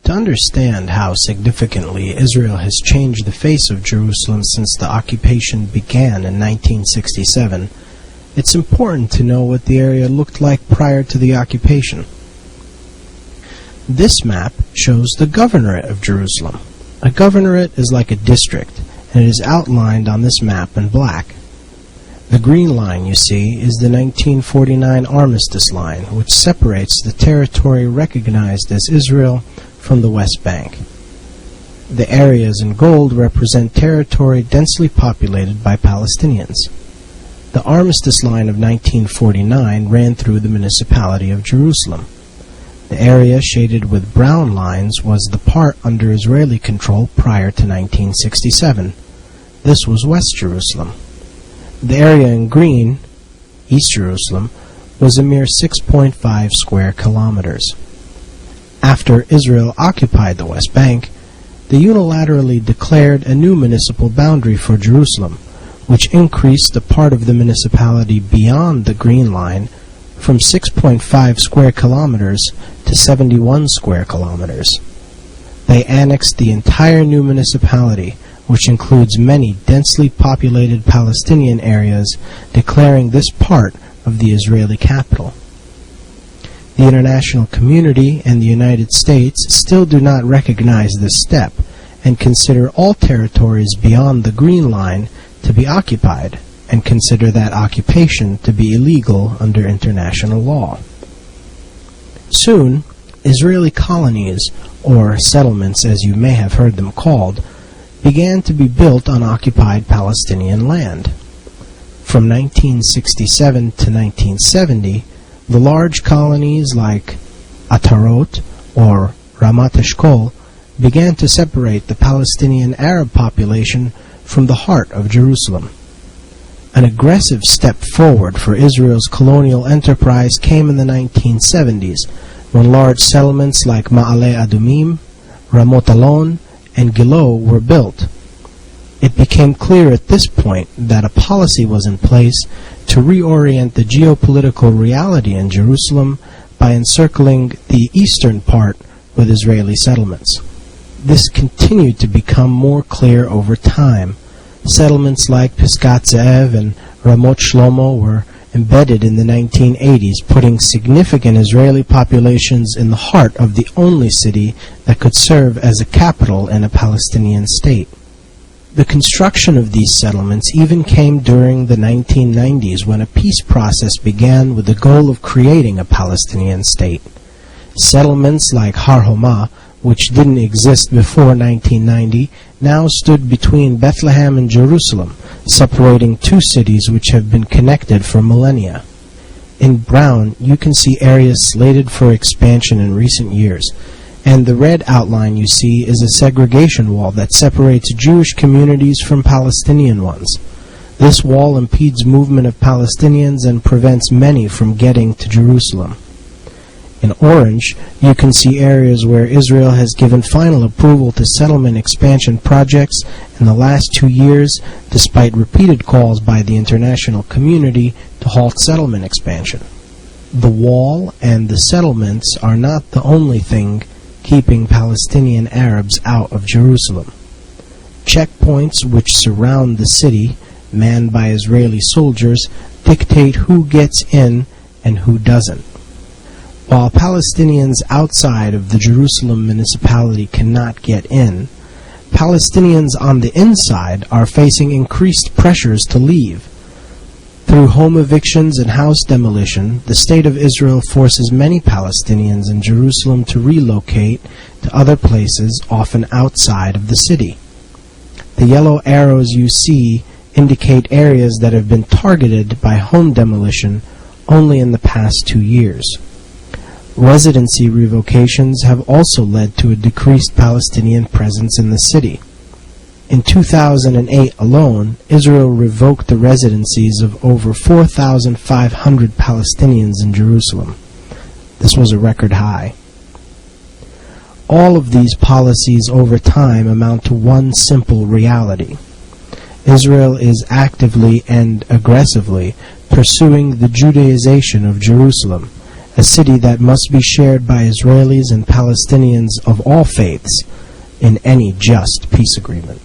To understand how significantly Israel has changed the face of Jerusalem since the occupation began in 1967, it's important to know what the area looked like prior to the occupation. This map shows the governorate of Jerusalem. A governorate is like a district, and it is outlined on this map in black. The green line you see is the 1949 Armistice Line, which separates the territory recognized as Israel from the West Bank. The areas in gold represent territory densely populated by Palestinians. The Armistice Line of 1949 ran through the municipality of Jerusalem. The area shaded with brown lines was the part under Israeli control prior to 1967. This was West Jerusalem. The area in green, East Jerusalem, was a mere 6.5 square kilometers. After Israel occupied the West Bank, they unilaterally declared a new municipal boundary for Jerusalem, which increased the part of the municipality beyond the green line from 6.5 square kilometers to 71 square kilometers. They annexed the entire new municipality, which includes many densely populated Palestinian areas, declaring this part of the Israeli capital. The international community and the United States still do not recognize this step and consider all territories beyond the green line to be occupied and consider that occupation to be illegal under international law. Soon, Israeli colonies, or settlements as you may have heard them called, began to be built on occupied Palestinian land. From 1967 to 1970, the large colonies like Atarot or Ramat Eshkol began to separate the Palestinian Arab population from the heart of Jerusalem. An aggressive step forward for Israel's colonial enterprise came in the 1970s, when large settlements like Ma'ale Adumim, Ramot Alon, and Gilo were built. It became clear at this point that a policy was in place to reorient the geopolitical reality in Jerusalem by encircling the eastern part with Israeli settlements. This continued to become more clear over time. Settlements like Pisgat Ze'ev and Ramot Shlomo were embedded in the 1980s, putting significant Israeli populations in the heart of the only city that could serve as a capital in a Palestinian state. The construction of these settlements even came during the 1990s, when a peace process began with the goal of creating a Palestinian state. Settlements like Har Homa, which didn't exist before 1990, now stood between Bethlehem and Jerusalem, separating two cities which have been connected for millennia. In brown, you can see areas slated for expansion in recent years, and the red outline you see is a segregation wall that separates Jewish communities from Palestinian ones. This wall impedes movement of Palestinians and prevents many from getting to Jerusalem. In orange, you can see areas where Israel has given final approval to settlement expansion projects in the last 2 years, despite repeated calls by the international community to halt settlement expansion. The wall and the settlements are not the only thing keeping Palestinian Arabs out of Jerusalem. Checkpoints which surround the city, manned by Israeli soldiers, dictate who gets in and who doesn't. While Palestinians outside of the Jerusalem municipality cannot get in, Palestinians on the inside are facing increased pressures to leave. Through home evictions and house demolition, the State of Israel forces many Palestinians in Jerusalem to relocate to other places, often outside of the city. The yellow arrows you see indicate areas that have been targeted by home demolition only in the past 2 years. Residency revocations have also led to a decreased Palestinian presence in the city. In 2008 alone, Israel revoked the residencies of over 4,500 Palestinians in Jerusalem. This was a record high. All of these policies over time amount to one simple reality. Israel is actively and aggressively pursuing the Judaization of Jerusalem, a city that must be shared by Israelis and Palestinians of all faiths in any just peace agreement.